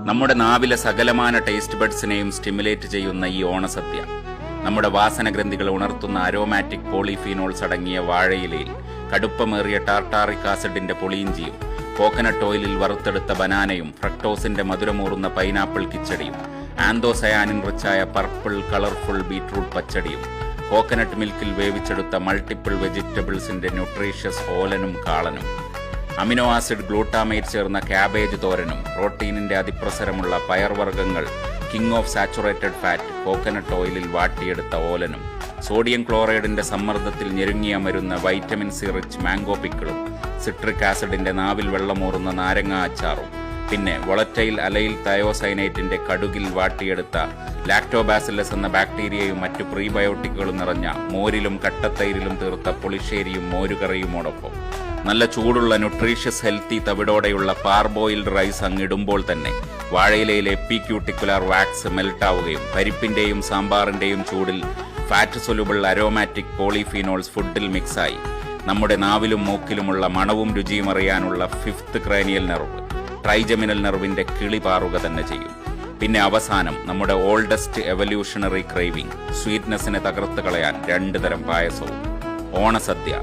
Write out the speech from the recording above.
നമ്മുടെ നാവിലെ സകലമാന taste ബഡ്സിനെയും stimulate ചെയ്യുന്ന ഈ ഓണസദ്യ നമ്മുടെ വാസനഗ്രന്ഥികൾ ഉണർത്തുന്ന അരോമാറ്റിക് പോളിഫീനോൾസ് അടങ്ങിയ വാഴയിലയിൽ കടുപ്പമേറിയ ടാർട്ടാറിക് ആസിഡിന്റെ പൊളിയിഞ്ചിയും കോക്കനട്ട് ഓയിലിൽ വറുത്തെടുത്ത ബനാനയും ഫ്രക്ടോസിന്റെ മധുരമൂറുന്ന പൈനാപ്പിൾ കിച്ചടിയും ആന്തോസയാനിൻ റിച്ചായ പർപ്പിൾ കളർഫുൾ ബീറ്റ്റൂട്ട് പച്ചടിയും കോക്കനട്ട് മിൽക്കിൽ വേവിച്ചെടുത്ത മൾട്ടിപ്പിൾ വെജിറ്റബിൾസിന്റെ ന്യൂട്രീഷ്യസ് ഓലനും കാളനും അമിനോ ആസിഡ് ഗ്ലൂട്ടാമേറ്റ് ചേർന്ന ക്യാബേജ് തോരനും പ്രോട്ടീനിന്റെ അതിപ്രസരമുള്ള പയർവർഗ്ഗങ്ങൾ king of saturated fat coconut ഓയിലിൽ വാട്ടിയെടുത്ത ഓലനും സോഡിയം ക്ലോറൈഡിന്റെ സമ്മർദ്ദത്തിൽ ഞെരുങ്ങിയമരുന്ന വൈറ്റമിൻ സി റിച്ച് മാംഗോ പിക്കിളും സിട്രിക് ആസിഡിന്റെ നാവിൽ വെള്ളമൂറുന്ന നാരങ്ങ അച്ചാറും പിന്നെ വൊളറ്റൈൽ അലൈൽ തയോസൈനേറ്റിന്റെ കടുകിൽ വാട്ടിയെടുത്ത ലാക്ടോബാസിലസ് എന്ന ബാക്ടീരിയയും മറ്റു പ്രീബയോട്ടിക്കുകളും നിറഞ്ഞ മോരിലും കട്ടത്തൈരിലും തീർത്ത പുളിശ്ശേരിയും മോരുകറിയുമോടൊപ്പം നല്ല ചൂടുള്ള ന്യൂട്രീഷ്യസ് ഹെൽത്തി തവിടോടെയുള്ള പാർബോയിൽഡ് റൈസ് അങ്ങിടുമ്പോൾ തന്നെ വാഴയിലയിലെ എപ്പിക്യൂട്ടിക്കുലാർ വാക്സ് മെൽട്ടാവുകയും പരിപ്പിന്റെയും സാമ്പാറിന്റെയും ചൂടിൽ ഫാറ്റ് സൊലുബിൾ അരോമാറ്റിക് പോളിഫീനോൾസ് ഫുഡിൽ മിക്സായി നമ്മുടെ നാവിലും മൂക്കിലുമുള്ള മണവും രുചിയും അറിയാനുള്ള ഫിഫ്ത്ത് ക്രേനിയൽ നെർവ് ട്രൈജമിനൽ നെർവിന്റെ കിളി പാറുക തന്നെ ചെയ്യും. പിന്നെ അവസാനം നമ്മുടെ ഓൾഡസ്റ്റ് എവല്യൂഷണറി ക്രേവിംഗ് സ്വീറ്റ്നെസ്സിനെ തകർത്ത് കളയാൻ 2 തരം പായസവും. ഓണസദ്യ